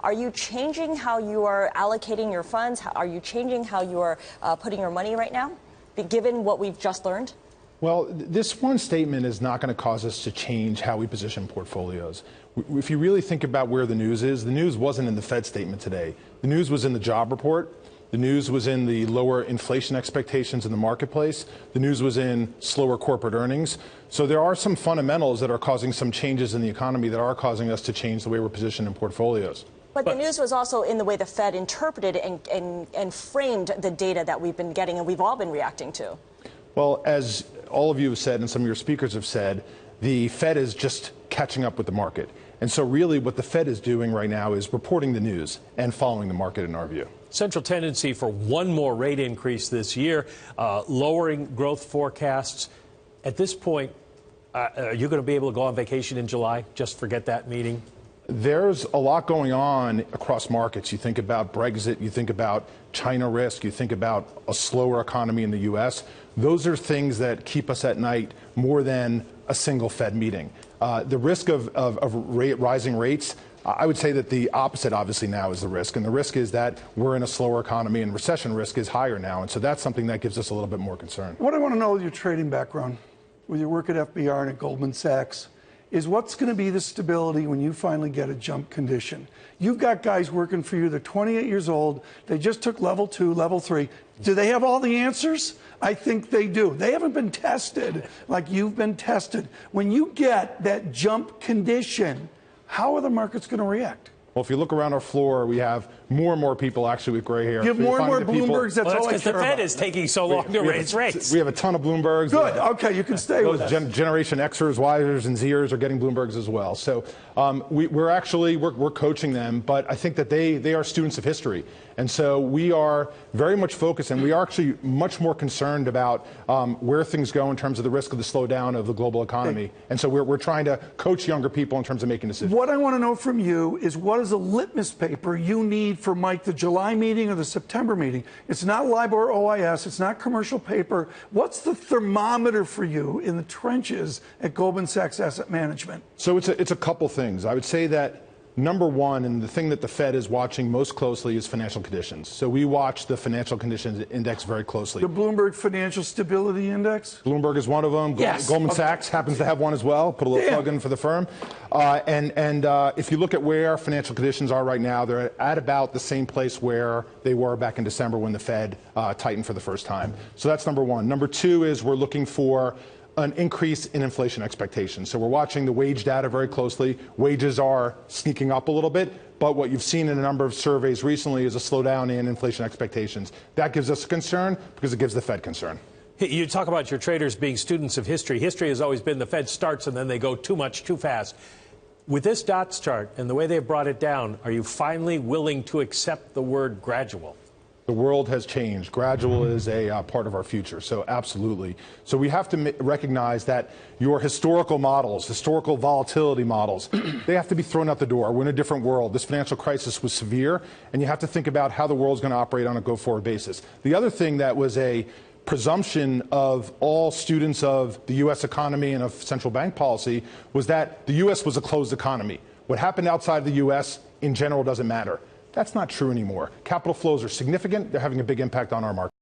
Are you changing how you are allocating your funds? Are you changing how you are putting your money right now, given what we've just learned? Well, this one statement is not going to cause us to change how we position portfolios. If you really think about where the news wasn't in the Fed statement today. The news was in the job report. The news was in the lower inflation expectations in the marketplace. The news was in slower corporate earnings. So there are some fundamentals that are causing some changes in the economy that are causing us to change the way we're positioned in portfolios. But the news was also in the way the Fed interpreted and framed the data that we've been getting and we've all been reacting to. Well, as all of you have said and some of your speakers have said, the Fed is just catching up with the market. And so really what the Fed is doing right now is reporting the news and following the market in our view. Central tendency for one more rate increase this year, lowering growth forecasts. At this point, are you going to be able to go on vacation in July? Just forget that meeting? There's a lot going on across markets. You think about Brexit, you think about China risk, you think about a slower economy in the U.S. Those are things that keep us at night more than a single Fed meeting. The risk of rising rates, I would say that the opposite obviously now is the risk. And the risk is that we're in a slower economy and recession risk is higher now. And so that's something that gives us a little bit more concern. What I want to know with your trading background, with your work at FBR and at Goldman Sachs, is what's going to be the stability when you finally get a jump condition. You've got guys working for you. They're 28 years old. They just took level 2, level 3. Do they have all the answers? I think they do. They haven't been tested like you've been tested. When you get that jump condition, how are the markets going to react? Well, if you look around our floor, we have more and more people actually with gray hair. You have more and more Bloombergs. That's all I care about. Because the Fed is taking so long to raise rates. We have a ton of Bloombergs. Good. Okay, you can stay with us. Generation Xers, Ysers, and Zers are getting Bloombergs as well. So we're coaching them, but I think that they are students of history. And so we are very much focused, and we are actually much more concerned about where things go in terms of the risk of the slowdown of the global economy. And so we're trying to coach younger people in terms of making decisions. What I want to know from you is what is a litmus paper you need for, Mike, the July meeting or the September meeting? It's not LIBOR OIS. It's not commercial paper. What's the thermometer for you in the trenches at Goldman Sachs Asset Management? So it's a couple things. I would say that number one, and the thing that the Fed is watching most closely is financial conditions. So we watch the financial conditions index very closely. The Bloomberg Financial Stability Index? Bloomberg is one of them. Yes. Goldman Sachs happens to have one as well. Put a little plug in for the firm. If you look at where financial conditions are right now, they're at about the same place where they were back in December when the Fed tightened for the first time. So that's number one. Number two is we're looking for an increase in inflation expectations. So we're watching the wage data very closely. Wages are sneaking up a little bit, but what you've seen in a number of surveys recently is a slowdown in inflation expectations. That gives us concern because it gives the Fed concern. You talk about your traders being students of history. History has always been the Fed starts and then they go too much, too fast. With this dots chart and the way they've brought it down, are you finally willing to accept the word gradual? The world has changed. Gradual is a part of our future, so absolutely. So we have to recognize that your historical models, historical volatility models, they have to be thrown out the door. We're in a different world. This financial crisis was severe, and you have to think about how the world's going to operate on a go-forward basis. The other thing that was a presumption of all students of the U.S. economy and of central bank policy was that the U.S. was a closed economy. What happened outside the U.S. in general doesn't matter. That's not true anymore. Capital flows are significant. They're having a big impact on our market.